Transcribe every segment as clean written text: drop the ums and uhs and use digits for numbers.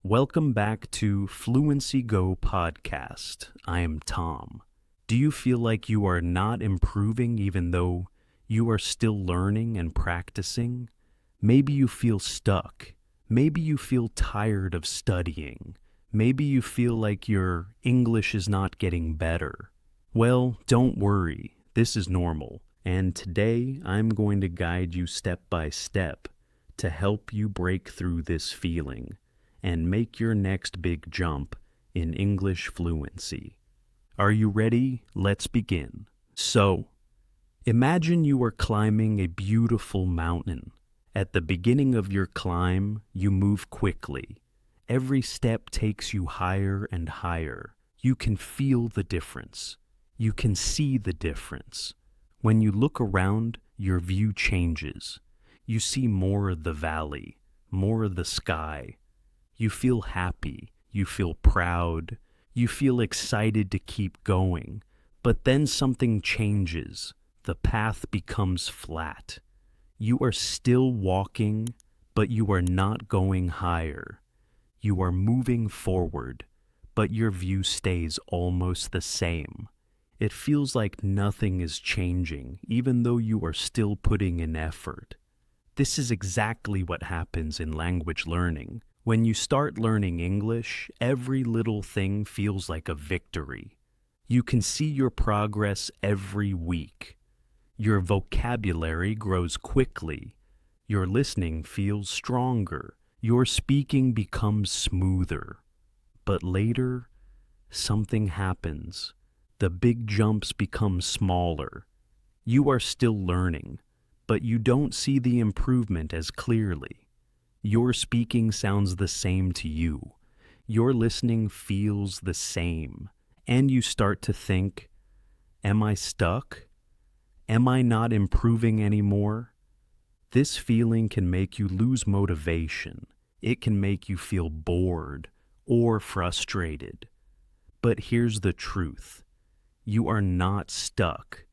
Welcome back to Fluency Go Podcast. I am Tom. Do you feel like you are not improving even though you are still learning and practicing? Maybe you feel stuck. Maybe you feel tired of studying. Maybe you feel like your English is not getting better. Well, don't worry. This is normal. And today I'm going to guide you step by step to help you break through this feeling and make your next big jump in English fluency. Are you ready? Let's begin. So, imagine you are climbing a beautiful mountain. At the beginning of your climb, you move quickly. Every step takes you higher and higher. You can feel the difference. You can see the difference. When you look around, your view changes. You see more of the valley, more of the sky. You feel happy, you feel proud, you feel excited to keep going, but then something changes. The path becomes flat. You are still walking, but you are not going higher. You are moving forward, but your view stays almost the same. It feels like nothing is changing, even though you are still putting in effort. This is exactly what happens in language learning. When you start learning English, every little thing feels like a victory. You can see your progress every week. Your vocabulary grows quickly. Your listening feels stronger. Your speaking becomes smoother. But later, something happens. The big jumps become smaller. You are still learning, but you don't see the improvement as clearly. Your speaking sounds the same to you. Your listening feels the same. And you start to think, am I stuck? Am I not improving anymore? This feeling can make you lose motivation. It can make you feel bored or frustrated. But here's the truth. You are not stuck.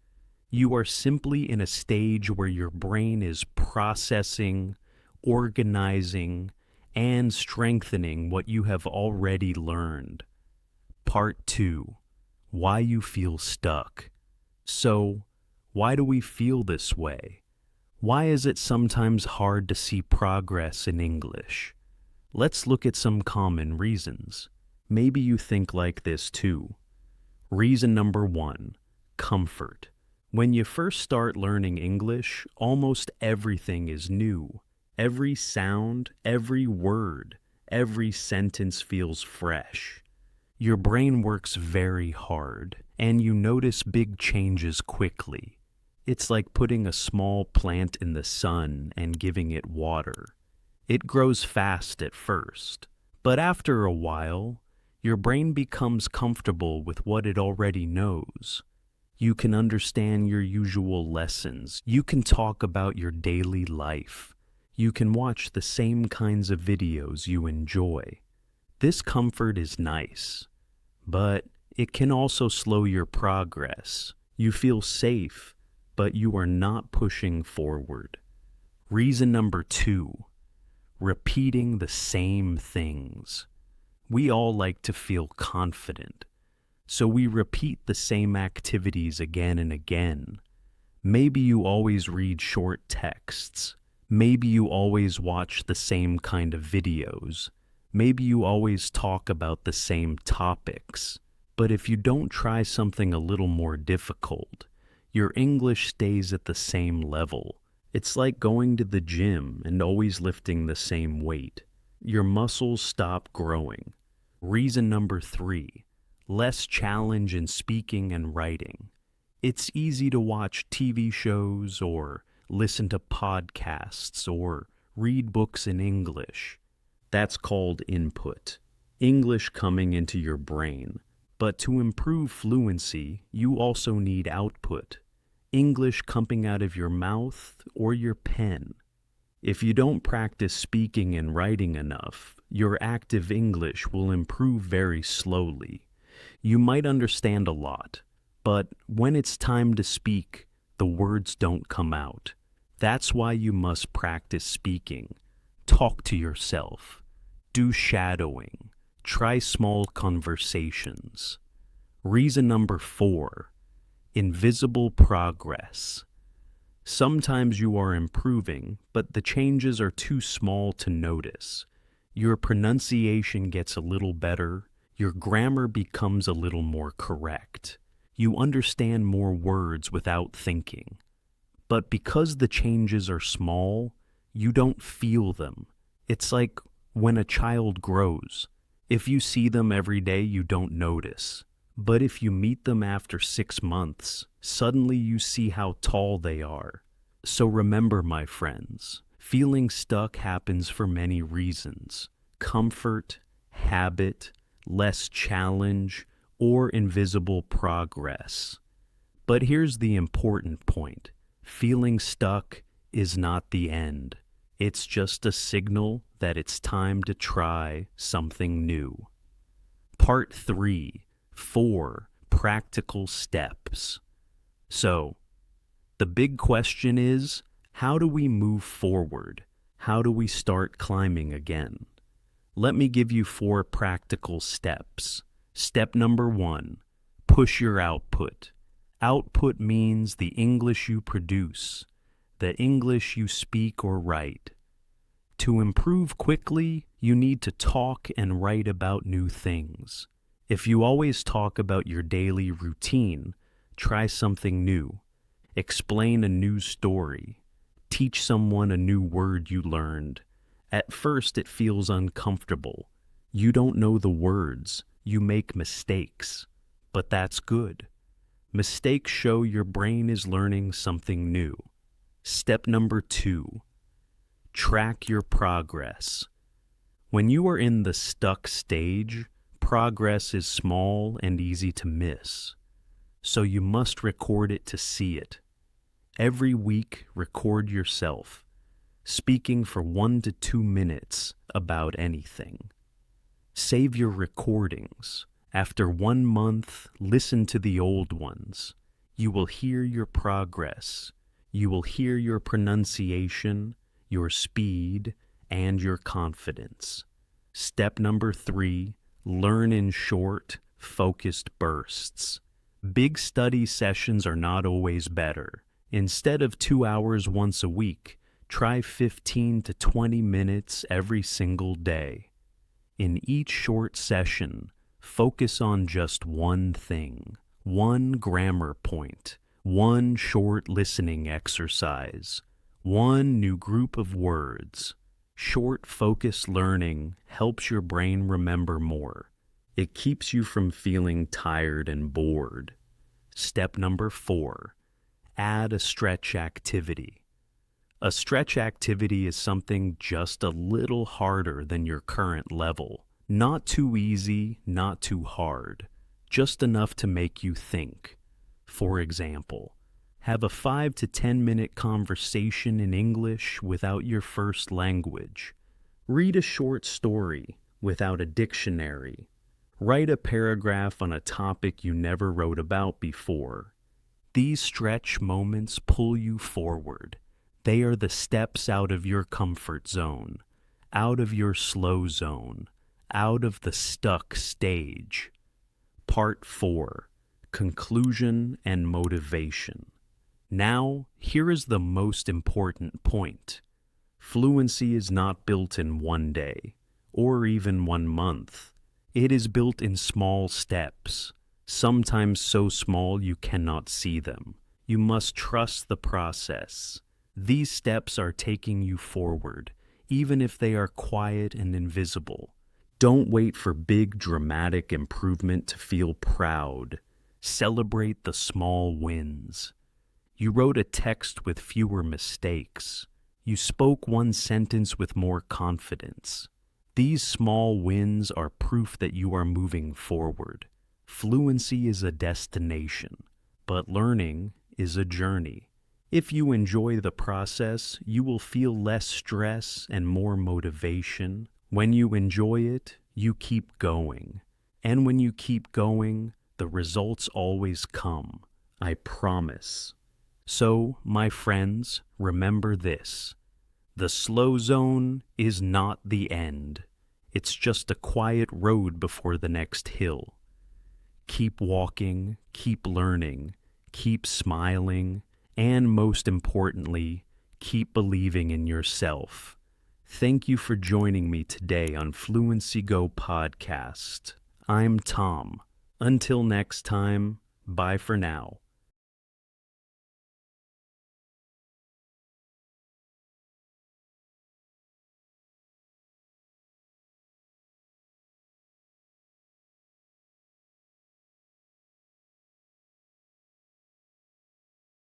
You are simply in a stage where your brain is processing, organizing, and strengthening what you have already learned. Part 2. Why you feel stuck. So, why do we feel this way? Why is it sometimes hard to see progress in English? Let's look at some common reasons. Maybe you think like this too. Reason number 1, comfort. When you first start learning English, almost everything is new. Every sound, every word, every sentence feels fresh. Your brain works very hard, and you notice big changes quickly. It's like putting a small plant in the sun and giving it water. It grows fast at first, but after a while, your brain becomes comfortable with what it already knows. You can understand your usual lessons. You can talk about your daily life. You can watch the same kinds of videos you enjoy. This comfort is nice, but it can also slow your progress. You feel safe, but you are not pushing forward. Reason number 2, repeating the same things. We all like to feel confident, so we repeat the same activities again and again. Maybe you always read short texts. Maybe you always watch the same kind of videos. Maybe you always talk about the same topics. But if you don't try something a little more difficult, your English stays at the same level. It's like going to the gym and always lifting the same weight. Your muscles stop growing. Reason number 3, less challenge in speaking and writing. It's easy to watch TV shows or listen to podcasts or read books in English. That's called input, English coming into your brain. But to improve fluency, you also need output, English coming out of your mouth or your pen. If you don't practice speaking and writing enough, your active English will improve very slowly. You might understand a lot, but when it's time to speak, the words don't come out. That's why you must practice speaking. Talk to yourself. Do shadowing. Try small conversations. Reason number 4, invisible progress. Sometimes you are improving, but the changes are too small to notice. Your pronunciation gets a little better, your grammar becomes a little more correct. You understand more words without thinking. But because the changes are small, you don't feel them. It's like when a child grows. If you see them every day, you don't notice. But if you meet them after 6 months, suddenly you see how tall they are. So remember, my friends, feeling stuck happens for many reasons: comfort, habit, less challenge, or invisible progress. But here's the important point. Feeling stuck is not the end. It's just a signal that it's time to try something new. Part 3, 4 practical steps. So, the big question is, how do we move forward? How do we start climbing again? Let me give you 4 practical steps. Step number 1, push your output. Output means the English you produce, the English you speak or write. To improve quickly, you need to talk and write about new things. If you always talk about your daily routine, try something new. Explain a new story. Teach someone a new word you learned. At first, it feels uncomfortable. You don't know the words. You make mistakes. But that's good. Mistakes show your brain is learning something new. Step number 2, track your progress. When you are in the stuck stage, progress is small and easy to miss. So you must record it to see it. Every week, record yourself, speaking for 1 to 2 minutes about anything. Save your recordings. After 1 month, listen to the old ones. You will hear your progress. You will hear your pronunciation, your speed, and your confidence. Step number 3, learn in short, focused bursts. Big study sessions are not always better. Instead of 2 hours once a week, try 15 to 20 minutes every single day. In each short session, focus on just one thing, one grammar point, one short listening exercise, one new group of words. Short, focused learning helps your brain remember more. It keeps you from feeling tired and bored. Step number 4, add a stretch activity. A stretch activity is something just a little harder than your current level. Not too easy, not too hard. Just enough to make you think. For example, have a 5 to 10 minute conversation in English without your first language. Read a short story without a dictionary. Write a paragraph on a topic you never wrote about before. These stretch moments pull you forward. They are the steps out of your comfort zone, out of your slow zone, out of the stuck stage. Part 4, conclusion and motivation. Now, here is the most important point. Fluency is not built in 1 day, or even 1 month. It is built in small steps, sometimes so small you cannot see them. You must trust the process. These steps are taking you forward, even if they are quiet and invisible. Don't wait for big dramatic improvement to feel proud. Celebrate the small wins. You wrote a text with fewer mistakes. You spoke 1 sentence with more confidence. These small wins are proof that you are moving forward. Fluency is a destination, but learning is a journey. If you enjoy the process, you will feel less stress and more motivation. When you enjoy it, you keep going. And when you keep going, the results always come. I promise. So, my friends, remember this. The slow zone is not the end. It's just a quiet road before the next hill. Keep walking, keep learning, keep smiling, and most importantly, keep believing in yourself. Thank you for joining me today on Fluency Go Podcast. I'm Tom. Until next time, bye for now.